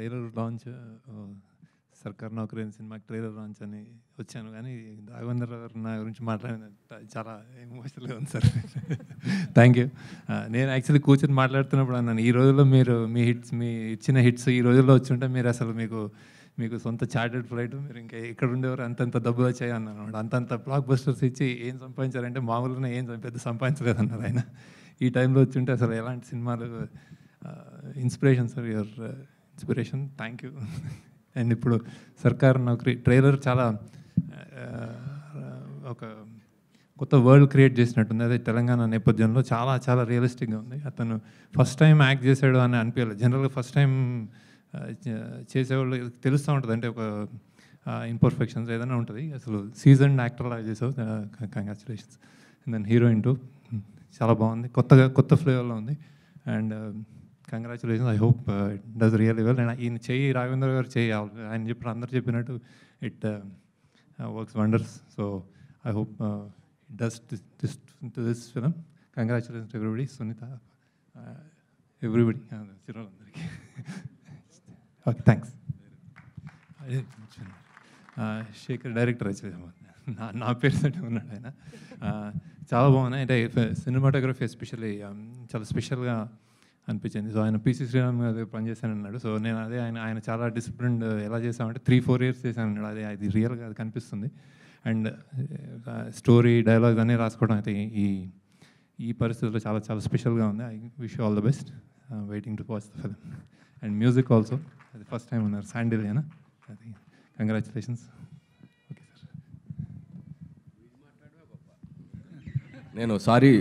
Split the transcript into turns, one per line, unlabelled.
Trailer launch సర్కార్ నౌకరీ అనే సినిమాకి ట్రైలర్ లాంచ్ అని వచ్చాను, కానీ రాఘవేంద్ర గారు నా గురించి మాట్లాడిన చాలా ఎమోషనల్గా ఉంది సార్. Thank you. నేను యాక్చువల్లీ కూర్చొని మాట్లాడుతున్నప్పుడు అన్నాను, ఈ రోజుల్లో మీరు మీ ఇచ్చిన హిట్స్ ఈ రోజుల్లో వచ్చి ఉంటే మీరు అసలు మీకు సొంత చార్టెడ్ ఫ్లైట్, మీరు ఇంకా ఇక్కడ ఉండేవారు అంతంత డబ్బులు వచ్చాయి అన్నాను. అంతంత బ్లాక్ బస్టర్స్ ఇచ్చి ఏం సంపాదించారంటే మామూలుగా ఏం పెద్ద సంపాదించలేదన్నారు ఆయన. ఈ టైంలో వచ్చి ఉంటే అసలు ఎలాంటి సినిమాలు inspiration sir, your inspiration. Thank you. And ఇప్పుడు సర్కార్ నౌకరీ ట్రైలర్ చాలా ఒక కొత్త వరల్డ్ క్రియేట్ చేసినట్టుంది. అదే తెలంగాణ నేపథ్యంలో చాలా చాలా రియలిస్టిక్గా ఉంది. అతను ఫస్ట్ టైం యాక్ట్ చేశాడు అని అనిపించలేదు. జనరల్గా ఫస్ట్ టైం చేసేవాళ్ళు తెలుస్తూ ఉంటుంది, అంటే ఒక ఇంపర్ఫెక్షన్స్ ఏదైనా ఉంటుంది. అసలు సీజన్ యాక్టర్ లాగా చేసావు, congratulations. And then heroine too చాలా బాగుంది, కొత్త ఫ్లేవర్లో ఉంది. And congratulations. I hope it does really well. And ఈయన చెయ్యి రాఘవేంద్ర గారు చెయ్యి ఆయన చెప్పిన అందరు చెప్పినట్టు it works wonders. So I hope it does this film. Congratulations everybody, Sunitha, everybody, చిరులందరికీ. Okay, thanks. శేఖర్ డైరెక్టర్ వచ్చేది, నా పేరు సెట్ ఉన్నాడు ఆయన. చాలా బాగున్నాయి. అంటే సినిమాటోగ్రఫీ ఎస్పెషల్లీ చాలా స్పెషల్గా అనిపించింది. సో ఆయన పిసి శ్రీరామ్ గారు పనిచేశాను అన్నాడు. సో నేను అదే ఆయన చాలా డిసిప్లిన్డ్, ఎలా చేసామంటే 3-4 years చేశాను అన్నాడు. అది రియల్గా అది కనిపిస్తుంది. అండ్ స్టోరీ, డైలాగ్స్ అన్నీ రాసుకోవడం అయితే ఈ పరిస్థితుల్లో చాలా చాలా స్పెషల్గా ఉంది. I wish all the best. Waiting to watch the film. And music also, అది ఫస్ట్ టైం ఉన్నారు శాండిల్ అయినా, అది కంగ్రాచులేషన్స్. Okay sir.
నేను సారీ